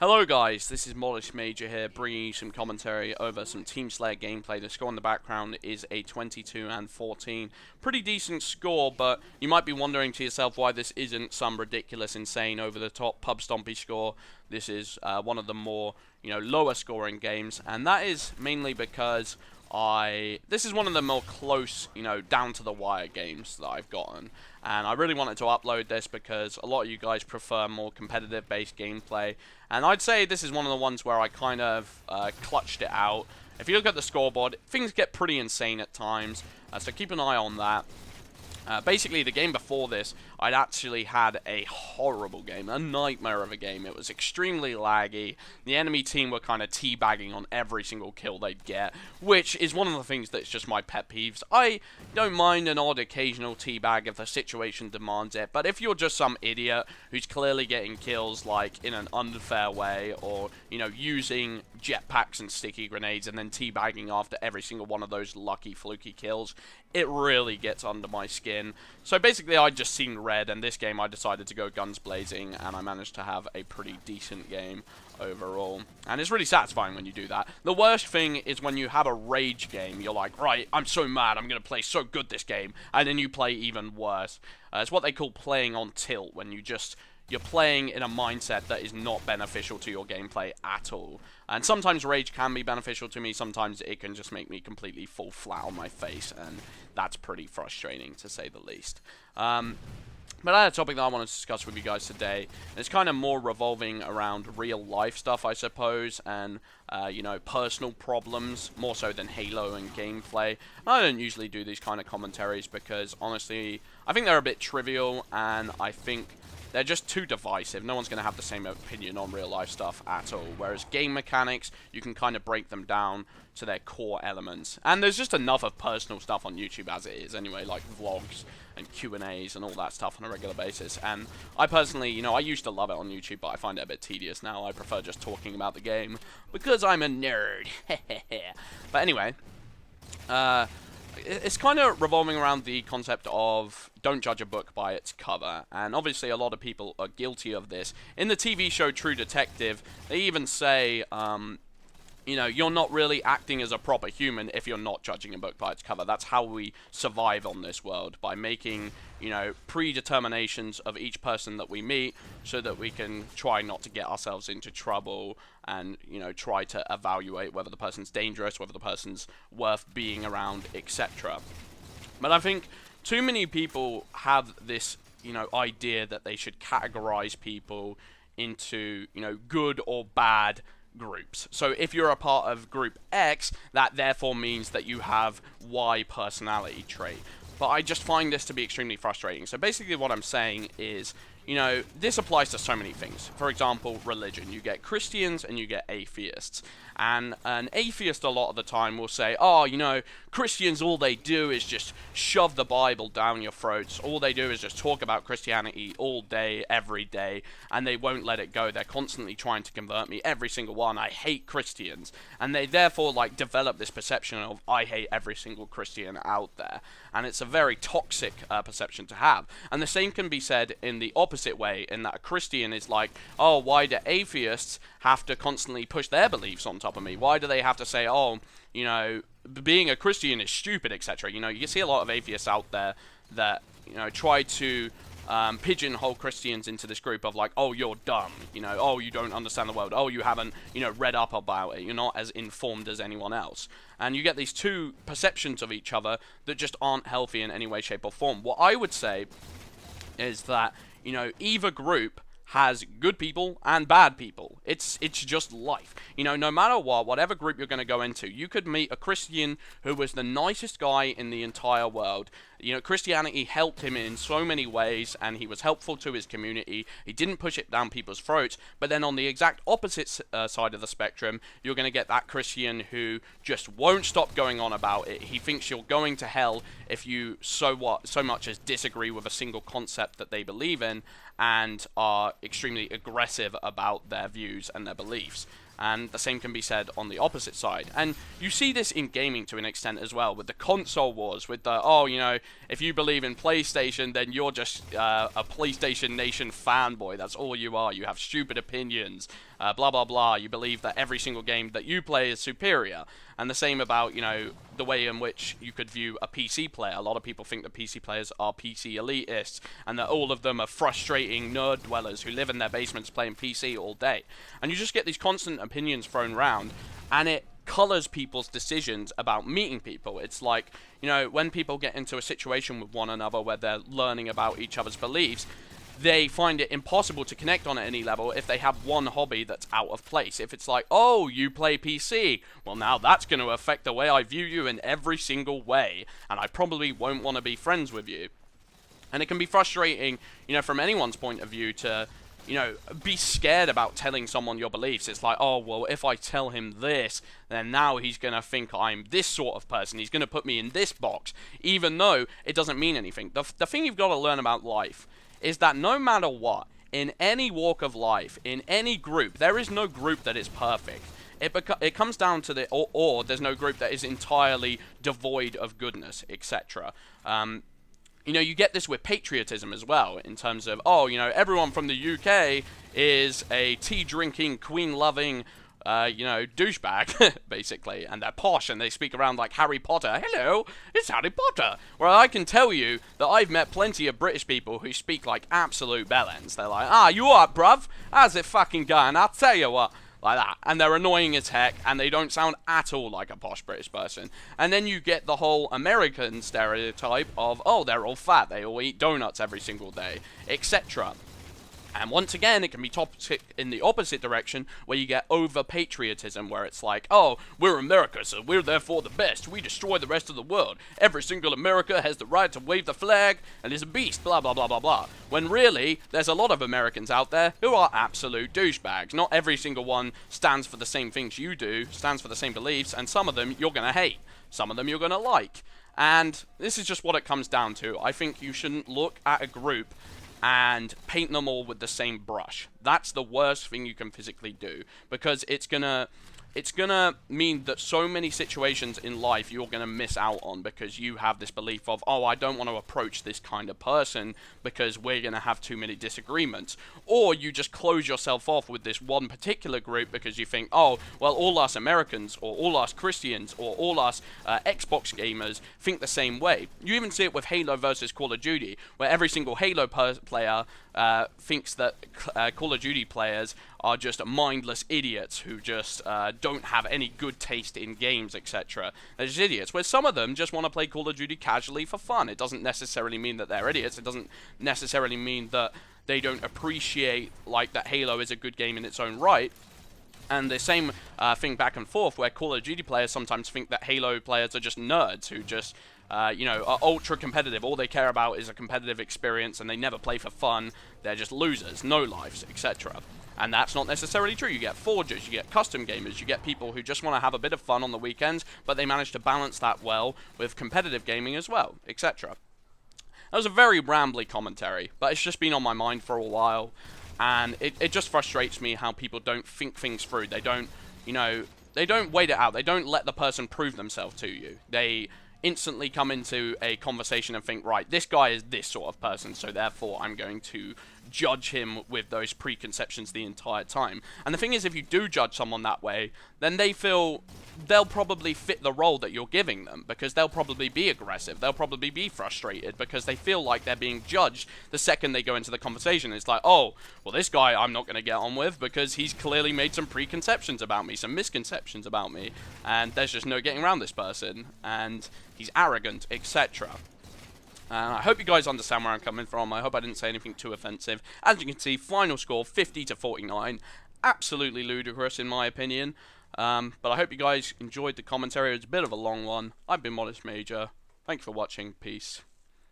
Hello guys, this is Molish Major here, bringing you some commentary over some Team Slayer gameplay. The score in the background is a 22-14. Pretty decent score, but you might be wondering to yourself why this isn't some ridiculous, insane, over-the-top pub stompy score. This is one of the more, lower scoring games, and that is mainly because this is one of the more close, down to the wire games that I've gotten, and I really wanted to upload this because a lot of you guys prefer more competitive based gameplay, and I'd say this is one of the ones where I kind of clutched it out. If you look at the scoreboard, things get pretty insane at times, so keep an eye on that. Basically, the game before this, I'd actually had a horrible game, a nightmare of a game. It was extremely laggy. The enemy team were kind of teabagging on every single kill they'd get, which is one of the things that's just my pet peeves. I don't mind an odd occasional teabag if the situation demands it, but if you're just some idiot who's clearly getting kills like in an unfair way, or using jetpacks and sticky grenades and then teabagging after every single one of those lucky fluky kills, it really gets under my skin. So basically, I'd just seen red, and this game I decided to go guns blazing, and I managed to have a pretty decent game overall. And it's really satisfying when you do that. The worst thing is when you have a rage game. You're like, right, I'm so mad, I'm going to play so good this game, and then you play even worse. It's what they call playing on tilt, when you're playing in a mindset that is not beneficial to your gameplay at all. And sometimes rage can be beneficial to me, sometimes it can just make me completely fall flat on my face, and that's pretty frustrating to say the least. But I had a topic that I want to discuss with you guys today, and it's kind of more revolving around real life stuff, I suppose, and personal problems, more so than Halo and gameplay. I don't usually do these kind of commentaries because, honestly, I think they're a bit trivial, and I think they're just too divisive. No one's going to have the same opinion on real life stuff at all. Whereas game mechanics, you can kind of break them down to their core elements. And there's just enough of personal stuff on YouTube as it is anyway, like vlogs and Q&As and all that stuff on a regular basis. And I personally, I used to love it on YouTube, but I find it a bit tedious now. I prefer just talking about the game because I'm a nerd. But anyway, it's kind of revolving around the concept of don't judge a book by its cover, and obviously a lot of people are guilty of this. In the TV show True Detective, they even say, you're not really acting as a proper human if you're not judging a book by its cover. That's how we survive on this world, by making, predeterminations of each person that we meet so that we can try not to get ourselves into trouble and, try to evaluate whether the person's dangerous, whether the person's worth being around, etc. But I think too many people have this, idea that they should categorize people into, good or bad groups. So if you're a part of group X, that therefore means that you have Y personality trait. But I just find this to be extremely frustrating. So basically what I'm saying is, this applies to so many things. For example, religion. You get Christians and you get atheists. And an atheist a lot of the time will say, oh, Christians, all they do is just shove the Bible down your throats. All they do is just talk about Christianity all day, every day, and they won't let it go. They're constantly trying to convert me, every single one. I hate Christians. And they therefore, develop this perception of, I hate every single Christian out there. And it's a very toxic perception to have. And the same can be said in the opposite way, in that a Christian is like, oh, why do atheists have to constantly push their beliefs on top of me? Why do they have to say, oh, being a Christian is stupid, etc.? You see a lot of atheists out there that, try to pigeonhole Christians into this group of like, oh, you're dumb, oh, you don't understand the world, oh, you haven't, read up about it, you're not as informed as anyone else. And you get these two perceptions of each other that just aren't healthy in any way, shape, or form. What I would say is that, either group has good people and bad people. It's just life. No matter what, whatever group you're going to go into, you could meet a Christian who was the nicest guy in the entire world. Christianity helped him in so many ways, and he was helpful to his community. He didn't push it down people's throats. But then on the exact opposite side of the spectrum, you're going to get that Christian who just won't stop going on about it. He thinks you're going to hell if you so much as disagree with a single concept that they believe in, and are extremely aggressive about their views and their beliefs. And the same can be said on the opposite side. And you see this in gaming to an extent as well, with the console wars, with the, oh, if you believe in PlayStation, then you're just a PlayStation Nation fanboy. That's all you are. You have stupid opinions. blah blah blah. You believe that every single game that you play is superior. And the same about, you know, the way in which you could view a PC player. A lot of people think that PC players are PC elitists, and that all of them are frustrating nerd dwellers who live in their basements playing PC all day. And you just get these constant opinions thrown around, and it colors people's decisions about meeting people. It's like, you know, when people get into a situation with one another where they're learning about each other's beliefs, they find it impossible to connect on at any level if they have one hobby that's out of place. If it's like, oh, you play PC, well, now that's going to affect the way I view you in every single way, and I probably won't want to be friends with you. And it can be frustrating, you know, from anyone's point of view to, you know, be scared about telling someone your beliefs. It's like, oh, well, if I tell him this, then now he's going to think I'm this sort of person. He's going to put me in this box, even though it doesn't mean anything. The thing you've got to learn about life is that no matter what, in any walk of life, in any group, there is no group that is perfect. It comes down to the, or there's no group that is entirely devoid of goodness, etc. You know, you get this with patriotism as well, in terms of, oh, you know, everyone from the UK is a tea-drinking, queen-loving, you know, douchebag, basically, and they're posh, and they speak around like Harry Potter. Hello, it's Harry Potter. Well, I can tell you that I've met plenty of British people who speak like absolute bellends. They're like, ah, you alright, bruv? How's it fucking going? I'll tell you what. Like that. And they're annoying as heck, and they don't sound at all like a posh British person. And then you get the whole American stereotype of, oh, they're all fat, they all eat donuts every single day, etc. And once again, it can be toxic in the opposite direction, where you get over-patriotism, where it's like, oh, we're America, so we're therefore the best. We destroy the rest of the world. Every single America has the right to wave the flag and is a beast, blah, blah, blah, blah, blah. When really, there's a lot of Americans out there who are absolute douchebags. Not every single one stands for the same things you do, stands for the same beliefs, and some of them you're going to hate. Some of them you're going to like. And this is just what it comes down to. I think you shouldn't look at a group and paint them all with the same brush. That's the worst thing you can physically do, because it's gonna mean that so many situations in life you're gonna miss out on, because you have this belief of, oh, I don't want to approach this kind of person because we're gonna have too many disagreements. Or you just close yourself off with this one particular group because you think, oh, well, all us Americans or all us Christians or all us Xbox gamers think the same way. You even see it with Halo versus Call of Duty, where every single Halo player thinks that Call of Duty players are just mindless idiots who just don't have any good taste in games, etc. They're just idiots, where some of them just want to play Call of Duty casually for fun. It doesn't necessarily mean that they're idiots. It doesn't necessarily mean that they don't appreciate, like, that Halo is a good game in its own right. And the same thing back and forth, where Call of Duty players sometimes think that Halo players are just nerds who just, you know, are ultra competitive. All they care about is a competitive experience, and they never play for fun. They're just losers, no lives, etc. And that's not necessarily true. You get forgers, you get custom gamers, you get people who just want to have a bit of fun on the weekends, but they manage to balance that well with competitive gaming as well, etc. That was a very rambly commentary, but it's just been on my mind for a while, and it just frustrates me how people don't think things through. They don't, you know, they don't wait it out. They don't let the person prove themselves to you. They instantly come into a conversation and think, right, this guy is this sort of person, so therefore I'm going to judge him with those preconceptions the entire time. And the thing is, if you do judge someone that way, then they feel they'll probably fit the role that you're giving them, because they'll probably be aggressive, they'll probably be frustrated, because they feel like they're being judged the second they go into the conversation. It's like, oh, well, this guy I'm not going to get on with because he's clearly made some preconceptions about me, some misconceptions about me, and there's just no getting around this person, and he's arrogant, etc. I hope you guys understand where I'm coming from. I hope I didn't say anything too offensive. As you can see, final score 50-49. Absolutely ludicrous in my opinion. But I hope you guys enjoyed the commentary. It was a bit of a long one. I've been Modest Major. Thank you for watching. Peace.